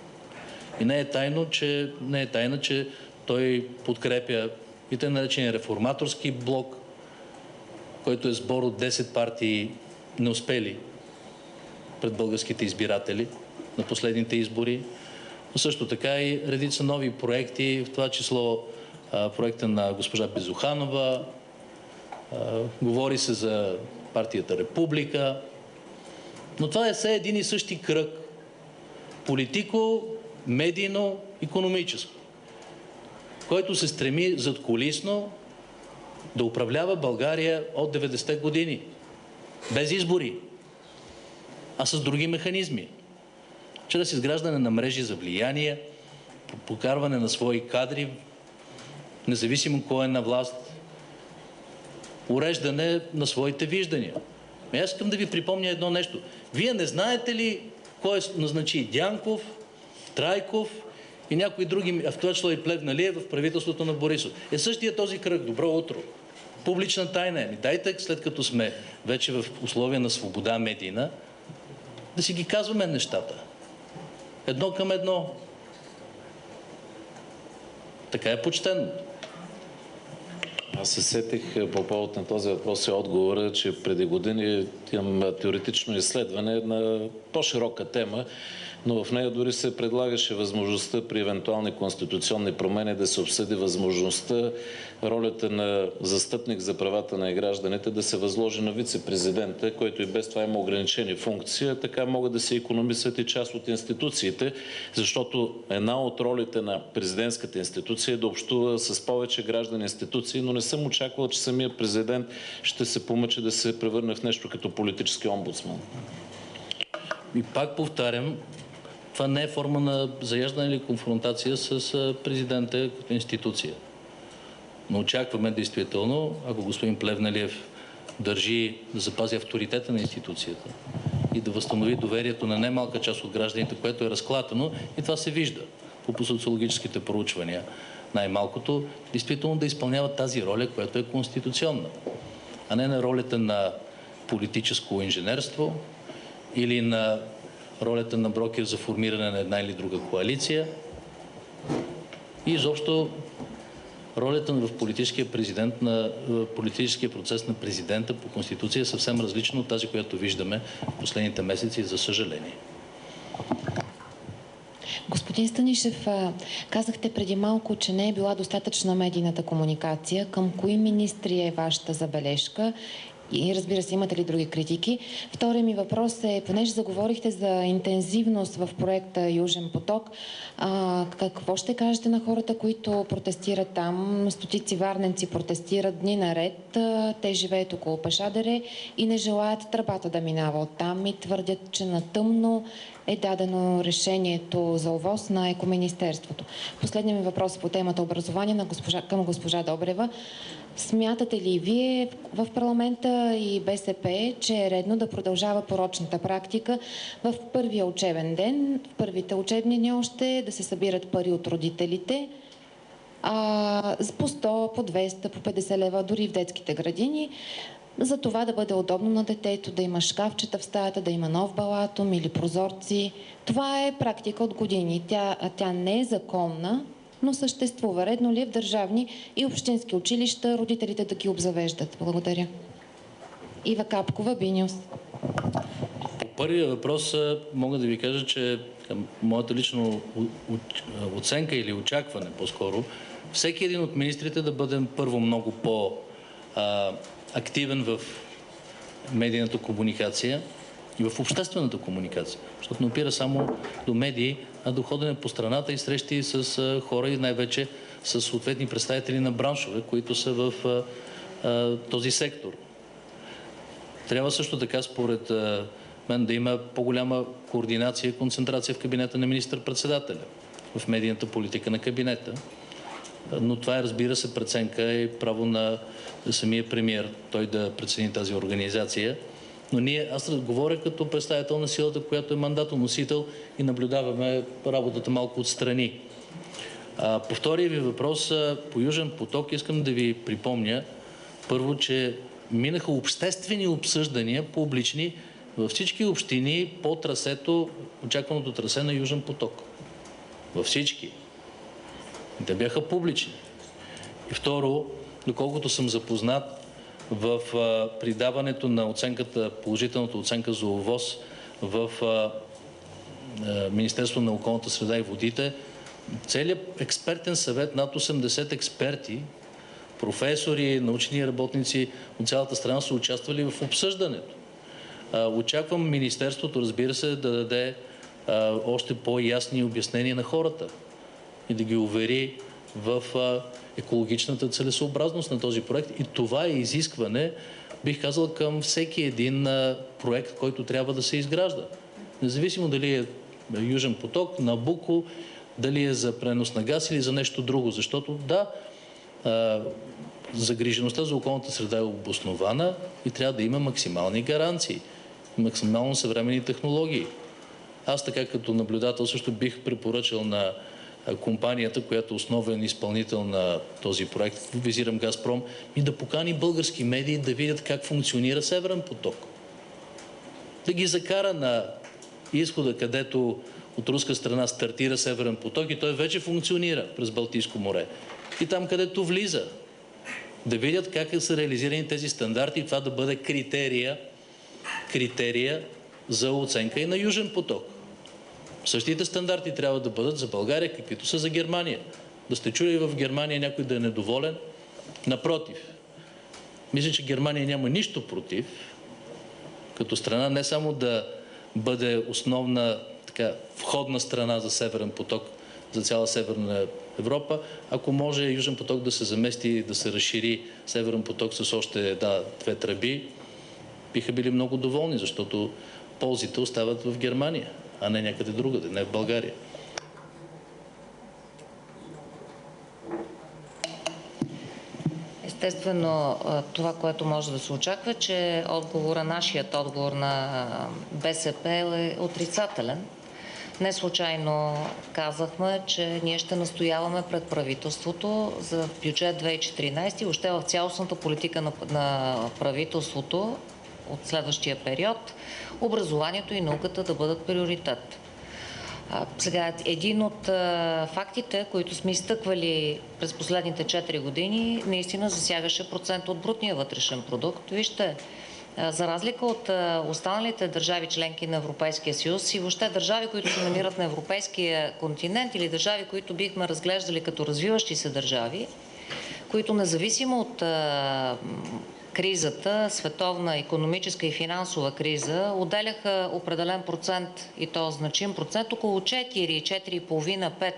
И не е тайна, че той подкрепя и тъй наречения реформаторски блок, който е сбор от 10 партии неуспели пред българските избиратели на последните избори, но също така и редица нови проекти, в това число проекта на госпожа Безуханова, говори се за партията Република, но това е все един и същи кръг. Политико, медийно, икономическо, който се стреми задкулисно да управлява България от 90-те години. Без избори, а с други механизми. Чрез изграждане на мрежи за влияние, покарване на свои кадри, независимо кой е на власт, уреждане на своите виждания. Аз искам да ви припомня едно нещо. Вие не знаете ли кой назначи Дянков, Трайков и някои други, в това число и Плевнелиев в правителството на Борисов? Същия този кръг. Добро утро. Публична тайна е. Дайте, след като сме вече в условия на свобода медийна, да си ги казваме нещата. Едно към едно. Така е почтено. Аз се сетих по повод на този въпрос и отговора, че преди години към теоретично изследване на по-широка тема, но в нея дори се предлагаше възможността при евентуални конституционни промени да се обсъди възможността ролята на застъпник за правата на гражданите да се възложи на вице-президента, който и без това има ограничени функции, а така могат да се икономисат и част от институциите, защото една от ролите на президентската институция е да общува с повече граждани институции, но не съм очаквал, че самият президент ще се помъчи да се превърне в нещо като политически омбудсман. И пак повтарям, това не е форма на заяждане или конфронтация с президента като институция. Но очакваме действително, ако господин Плевнелиев държи да запази авторитета на институцията и да възстанови доверието на немалка част от гражданите, което е разклатено, и това се вижда по социологическите проучвания, най-малкото, действително да изпълнява тази роля, която е конституционна, а не на ролята на политическо инженерство или на ролята на брокер за формиране на една или друга коалиция и изобщо ролята в политическия процес на президента по Конституция е съвсем различна от тази, която виждаме в последните месеци, за съжаление. Господин Станишев, казахте преди малко, че не е била достатъчна медийната комуникация. Към кои министри е вашата забележка? И разбира се, имате ли други критики? Вторият ми въпрос е, понеже заговорихте за интензивност в проекта Южен поток, какво ще кажете на хората, които протестират там? Стотици варненци протестират дни наред. Те живеят около Пешадере и не желаят тръбата да минава оттам и твърдят, че на тъмно е дадено решението за ОВОС на Екоминистерството. Последният ми въпрос по темата образование към госпожа Добрева. Смятате ли вие в парламента и БСП, че е редно да продължава порочната практика в първия учебен ден, в първите учебни дни още, да се събират пари от родителите, по 100, по 200, по 50 лева, дори в детските градини, за това да бъде удобно на детето, да има шкафчета в стаята, да има нов балатум или прозорци. Това е практика от години. Тя не е законна, но съществува. Редно ли е в държавни и общински училища родителите да ги обзавеждат? Благодаря. Ива Капкова, Бинюс. По първия въпрос мога да ви кажа, че моята лична оценка или очакване по-скоро, всеки един от министрите да бъде първо много по-активен в медийната комуникация и в обществената комуникация, защото не опира само до медии, а до ходене по страната и срещи с хора и най-вече с съответни представители на браншове, които са в този сектор. Трябва също така, според мен, да има по-голяма координация и концентрация в кабинета на министър-председателя, в медийната политика на кабинета. Но това е, разбира се, преценка и право на самия премиер, той да прецени тази организация. Но аз говоря като представител на силата, която е мандатоносител и наблюдаваме работата малко отстрани. По втория ви въпрос, по Южен поток, искам да ви припомня първо, че минаха обществени обсъждания, публични, във всички общини по трасето, очакваното трасе на Южен поток. Във всички. Те бяха публични. И второ, доколкото съм запознат, в придаването на положителната оценка за ОВОС в Министерството на околната среда и водите, целият експертен съвет, над 80 експерти, професори, научни работници от цялата страна са участвали в обсъждането. Очаквам Министерството, разбира се, да даде още по-ясни обяснения на хората и да ги увери в екологичната целесообразност на този проект. И това е изискване, бих казал, към всеки един проект, който трябва да се изгражда. Независимо дали е Южен поток, Набуко, дали е за пренос на газ или за нещо друго. Защото да, загрижеността за околната среда е обоснована и трябва да има максимални гаранции, максимално съвременни технологии. Аз така като наблюдател също бих препоръчал на компанията, която е основен изпълнител на този проект, визирам Газпром, и да покани български медии да видят как функционира Северен поток. Да ги закара на изхода, където от руска страна стартира Северен поток и той вече функционира през Балтийско море. И там, където влиза, да видят как са реализирани тези стандарти и това да бъде критерия критерия за оценка и на Южен поток. Същите стандарти трябва да бъдат за България, каквито са за Германия. Да сте чули в Германия някой да е недоволен? Напротив. Мисля, че Германия няма нищо против, като страна не само да бъде основна входна страна за Северен поток, за цяла Северна Европа, ако може Южен поток да се замести, да се разшири Северен поток с още две тръби, биха били много доволни, защото ползите остават в Германия, а не някъде другаде, не в България. Естествено, това, което може да се очаква, че нашият отговор на БСП е отрицателен. Не случайно казахме, че ние ще настояваме пред правителството за бюджет 2014 и въобще в цялостната политика на правителството от следващия период образованието и науката да бъдат приоритет. Сега, един от фактите, които сме изтъквали през последните 4 години, наистина засягаше процент от брутния вътрешен продукт. Вижте, за разлика от останалите държави членки на Европейския съюз и въобще държави, които се намират на европейския континент или държави, които бихме разглеждали като развиващи се държави, които независимо от кризата, световна икономическа и финансова криза, отделяха определен процент, и то значим процент, около 4,5-5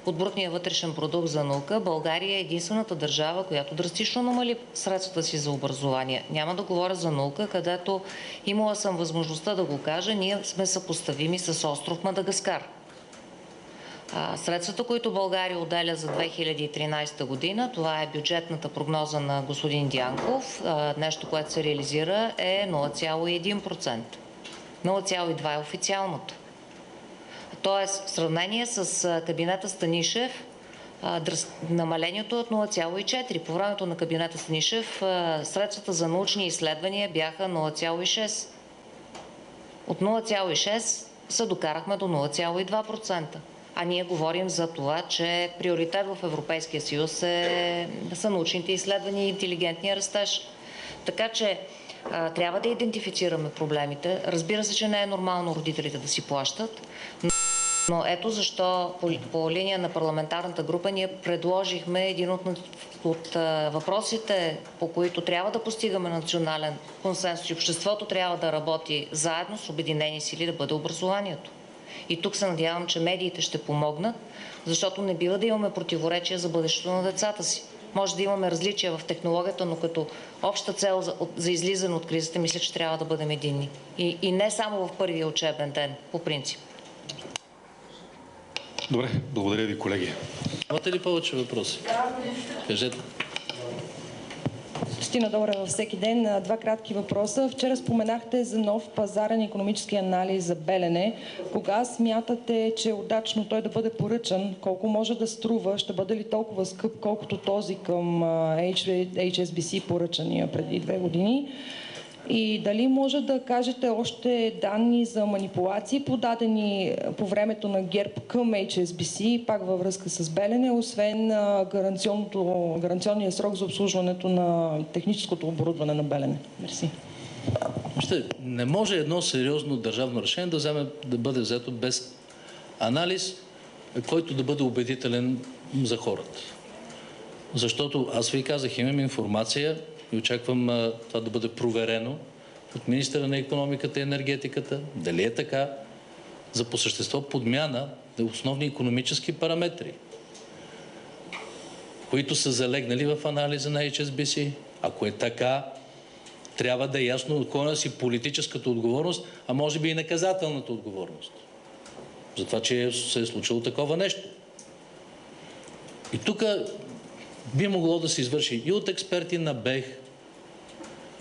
от брутния вътрешен продукт за наука. България е единствената държава, която драстично намали средствата си за образование. Няма да говоря за наука, където имала съм възможността да го кажа, ние сме съпоставими с остров Мадагаскар. Средствата, които България отделя за 2013 година, това е бюджетната прогноза на господин Дянков, нещо, което се реализира е 0,1%. 0,2% е официалното. Тоест, в сравнение с кабинета Станишев, намалението е от 0,4%. По времето на кабинета Станишев средствата за научни изследвания бяха 0,6%. От 0,6% се докарахме до 0,2%. А ние говорим за това, че приоритет в Европейския съюз са научните изследвания и интелигентния растеж. Така че трябва да идентифицираме проблемите. Разбира се, че не е нормално родителите да си плащат, но ето защо по линия на парламентарната група ние предложихме един от въпросите, по които трябва да постигаме национален консенсус и обществото трябва да работи заедно с обединени сили, да бъде образованието. И тук се надявам, че медиите ще помогнат, защото не бива да имаме противоречия за бъдещето на децата си. Може да имаме различия в технологията, но като обща цел за излизане от кризата, мисля, че трябва да бъдем единни. И не само в първия учебен ден, по принцип. Добре, благодаря ви, колеги. Имате ли повече въпроси? Кажете. Стина Добрева, всеки ден. Два кратки въпроса. Вчера споменахте за нов пазарен икономически анализ за Белене. Кога смятате, че е удачно той да бъде поръчан? Колко може да струва? Ще бъде ли толкова скъп, колкото този към HSBC поръчания преди 2 години? И дали може да кажете още данни за манипулации, подадени по времето на ГЕРБ към HSBC, пак във връзка с Белене, освен гаранционния срок за обслужването на техническото оборудване на Белене? Мерси. Не може едно сериозно държавно решение да бъде взето без анализ, който да бъде убедителен за хората. Защото аз ви казах, имам информация и очаквам това да бъде проверено от министъра на икономиката и енергетиката. Дали е така? За по същество подмяна на основни икономически параметри, които са залегнали в анализа на HSBC. Ако е така, трябва да е ясно от кой носи политическата отговорност, а може би и наказателната отговорност. За това, че се е случило такова нещо. И тук би могло да се извърши и от експерти на БЕХ,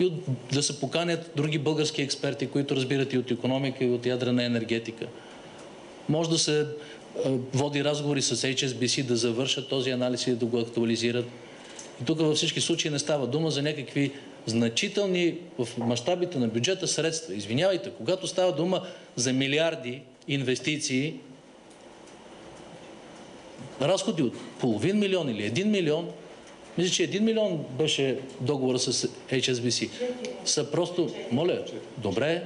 и да се поканят други български експерти, които разбират и от икономика, и от ядрена енергетика. Може да се води разговори с HSBC да завършат този анализ и да го актуализират. И тук във всички случаи не става дума за някакви значителни в мащабите на бюджета средства. Извинявайте, когато става дума за милиарди инвестиции, разходи от $500,000 или $1 милион Мисля, че 1 милион беше договора с HSBC. Са просто, моля, добре,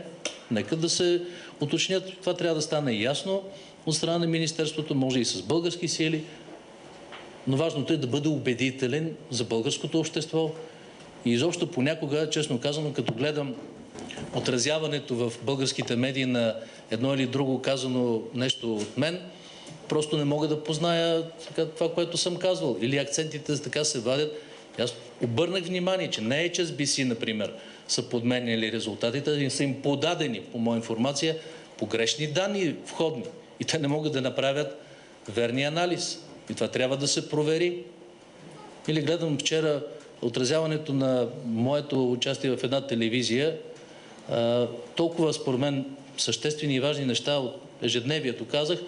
нека да се уточнят. Това трябва да стане ясно от страна на Министерството, може и с български сили. Но важното е да бъде убедителен за българското общество. И изобщо понякога, честно казано, като гледам отразяването в българските медии на едно или друго казано нещо от мен, просто не мога да позная това, което съм казвал. Или акцентите така се вадят. Аз обърнах внимание, че не HSBC, например, са подменяли резултатите, и са им подадени, по моя информация, погрешни данни входни. И те не могат да направят верния анализ. И това трябва да се провери. Или гледам вчера отразяването на моето участие в една телевизия, толкова според мен съществени и важни неща от ежедневието казах.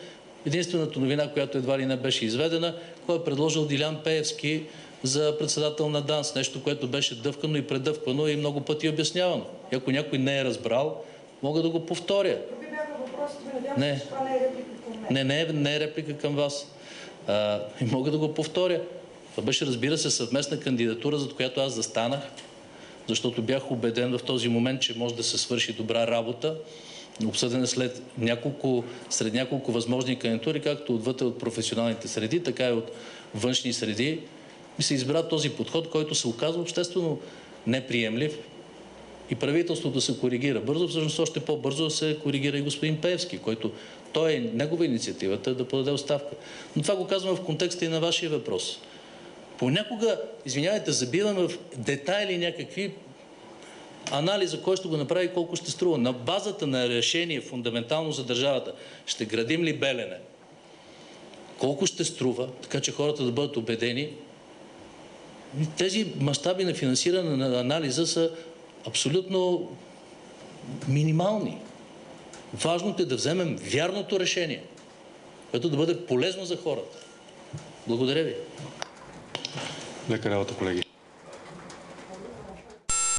Единствената новина, която едва ли не беше изведена, кой е предложил Дилян Пеевски за председател на ДАНС. Нещо, което беше дъвкано и предъвкано и много пъти обяснявано. И ако някой не е разбрал, мога да го повторя. Не е реплика към вас. И мога да го повторя. Това беше, разбира се, съвместна кандидатура, за която аз застанах, защото бях убеден в този момент, че може да се свърши добра работа, обсъдена сред няколко възможни кандидатури, както отвътре от професионалните среди, така и от външни среди. И се избра този подход, който се оказва обществено неприемлив. И правителството се коригира бързо, всъщност още по-бързо се коригира и господин Пеевски, който негова инициативата да подаде оставка. Но това го казвам в контекста и на вашия въпрос. Понякога, извинявайте, забиваме в детайли някакви анализа, кой ще го направи и колко ще струва. На базата на решение фундаментално за държавата, ще градим ли Белене, колко ще струва, така че хората да бъдат убедени. Тези мащаби на финансиране на анализа са абсолютно минимални. Важното е да вземем вярното решение, което да бъде полезно за хората. Благодаря ви. Лека работа, колеги.